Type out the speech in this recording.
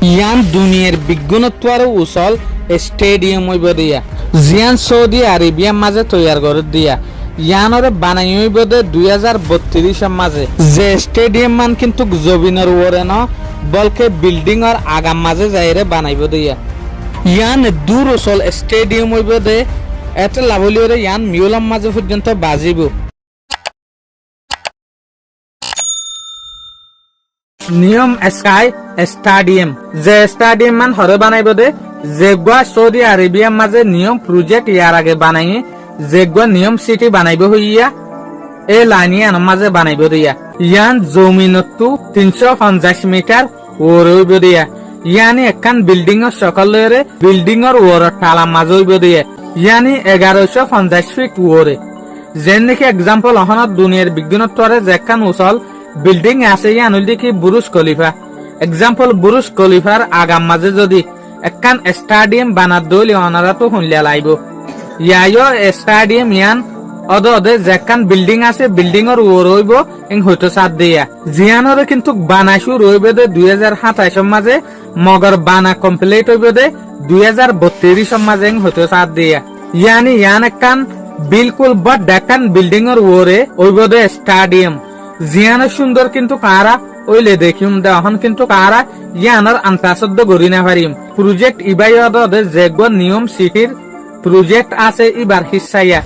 ইয়ান দুনিয়ার বিজ্ঞানত্বার উচল স্টেডিয়াম হইব দিয়া জিয়ান সৌদি আরবিয়ার মাঝে তৈয়ার করে দিয়া ইয়ানরে বানাই হইব দে 2032 মাঝে যে স্টেডিয়াম মান কিন্তু জবিনের ওরে ন বলকে বিল্ডিং আর আগাম মাঝে যাইরে বানাইব দিয়া ইয়ান দূর উচল স্টেডিয়াম হইব দে এতে লাভলিওরে ইয়ান মিউলাম মাঝে পর্যন্ত বাজিব নিয়ম স্কাই স্টেডিয়াম যে স্টেডিয়াম মান হরে বানাইব দে যেগুয়া সৌদি আরবিয়ার মাঝে নিয়ম প্রজেক্ট ইয়ার আগে বানাই যেগুয়া নিয়ম সিটি বানাইব হইয়া এ লাইনিয়ান মাঝে বানাইব দিয়া ইয়ান জমিনতু 350 মিটার ওরে হইব দিয়া ইয়ানি একখান বিল্ডিং এর সকলের বিল্ডিং এর ওর টালা মাঝে হইব দিয়া ইয়ানি 1150 ফিট ওরে যেন নাকি এক্সাম্পল অহনত দুনিয়ার বিজ্ঞানত্বরে যেখান উচল বিল্ডিং আছে ইয়ান হইল দেখি বুরুজ খলিফা এক্সাম্পল বুরুজ খলিফার আগাম মাঝে যদি একখান স্টেডিয়াম বানাত দইলে অনারা তো শুনলে লাইব ইয়ায়ো স্টেডিয়াম ইয়ান অদে যেখান বিল্ডিং আছে বিল্ডিং এর ওর হইব এং হইতো সাত দিয়া জিয়ানরে কিন্তু বানাইছু রইব দে 2027 মাঝে মগর বানা কমপ্লিট হইব দে 2032 মাঝে এং হইতো সাত দিয়া ইয়ানি ইয়ান একখান বিলকুল বড় দেখান বিল্ডিং এর ওরে হইব দে স্টেডিয়াম জিয়ান সুন্দর কিন্তু কারা ওইলে দেখিম দেহন কিন্তু কারা ইয়ানার আন্তাসদ্দ গরি না পারিম প্রজেক্ট ইবাই অদে যেগুলো নিয়ম সিটির প্রজেক্ট আছে ইবার হিসাইয়া